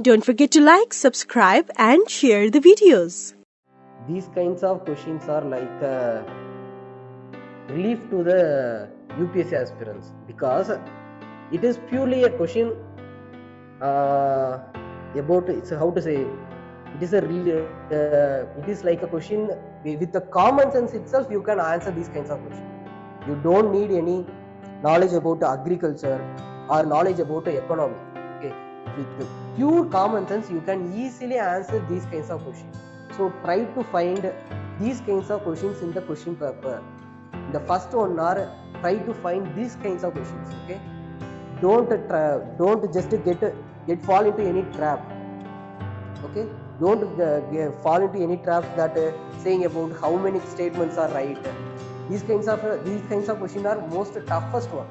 Don't forget to like, subscribe and share the videos. These kinds of questions are like relief to the UPSC aspirants, because it is purely a question about, it's how to say, it is a it is like a question with the common sense itself. You can answer these kinds of questions. You don't need any knowledge about agriculture or knowledge about economy. Okay, with pure common sense you can easily answer these kinds of questions. So try to find these kinds of questions in the question paper. The first one are, try to find these kinds of questions. Okay, don't just get fall into any trap. Okay, don't fall into any trap that saying about how many statements are right. These kinds of questions are most toughest one.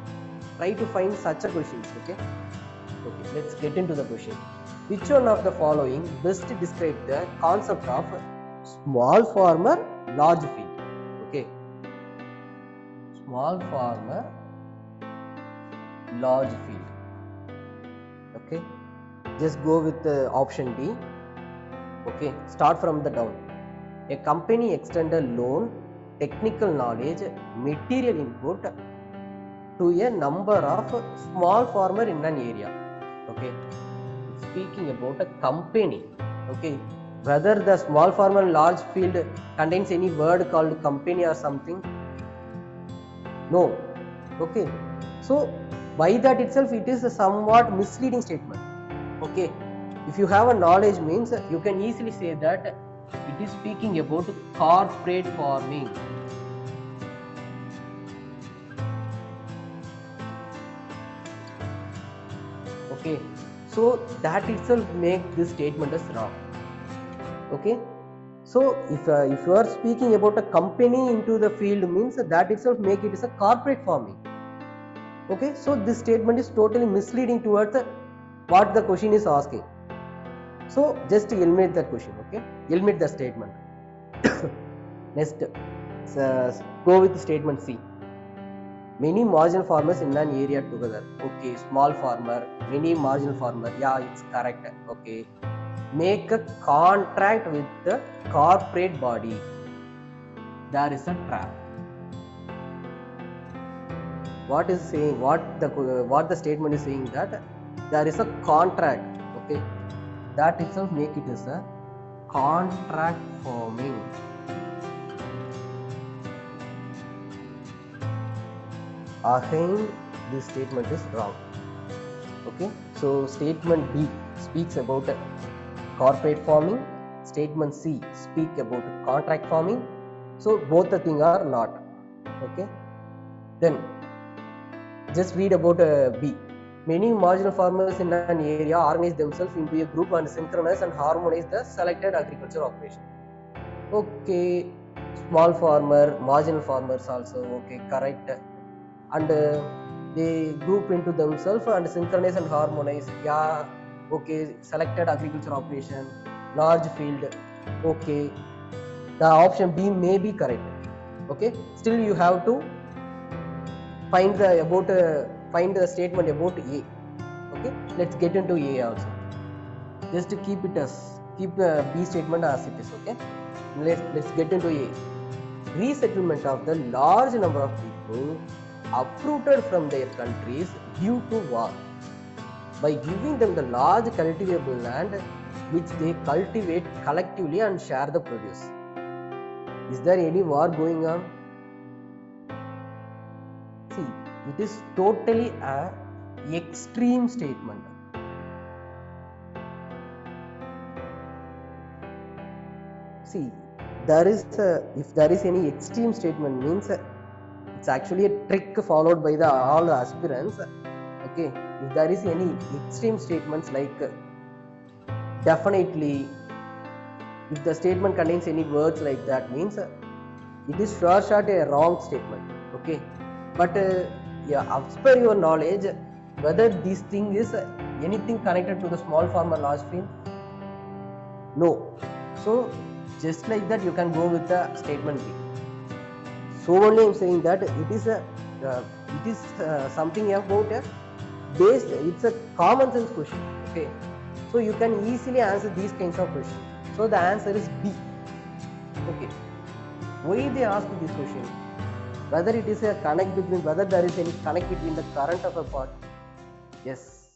Try to find such a questions. Okay, let's get into the question. Which one of the following best describe the concept of small farmer large field? Okay, small farmer large field. Okay, just go with option D. Okay, start from the down. A company extended loan, technical knowledge, material input to a number of small farmer in an area. Okay, speaking about a company. Okay, whether the small farmer large field contains any word called company or something? No. Okay, so by that itself it is a somewhat misleading statement. Okay, if you have a knowledge means you can easily say that it is speaking about corporate farming. Okay, so that itself make this statement as wrong. Okay, so if you are speaking about a company into the field means that itself make it as a corporate farming. Okay, so this statement is totally misleading towards what the question is asking. So just eliminate that question. Okay, eliminate the statement. Next, go with statement C. Many marginal farmers in an area together. Okay, small farmer, many marginal farmer. Yeah, it's correct. Okay, make a contract with the corporate body. There is a trap. What is saying? What the statement is saying, that there is a contract. Okay, that itself make it as a contract farming. Again, this statement is wrong. Okay, so statement B speaks about corporate farming, statement C speak about contract farming. So both the things are not. Okay, then just read about B. Many marginal farmers in an area organize themselves into a group and synchronize and harmonize the selected agriculture operation. Okay, small farmer, marginal farmers also. Okay, correct. And they group into themselves and synchronize and harmonize. Yeah, okay, selected agriculture operation, large field. Okay, the option B may be correct. Okay, still you have to find the statement about A. Okay, let's get into A also. Just to keep B statement as it is. Okay, let's get into A. Resettlement of the large number of people uprooted from their countries due to war, by giving them the large cultivable land which they cultivate collectively and share the produce. Is there any war going on? See, it is totally an extreme statement. See, if there is any extreme statement means it's actually a trick followed by all the aspirants. Okay, if there is any extreme statements like definitely, if the statement contains any words like that means it is sure shot a wrong statement. Okay, but yeah, as per your knowledge, whether this thing is anything connected to the small farmer large field? No. So just like that you can go with the statement B. So only I am saying that it is something about a base. It's a common sense question. Okay, So you can easily answer these kinds of questions. So the answer is B. Okay. Why they ask this question? Whether it is a connect between, whether there is any connect between the current of a part. Yes.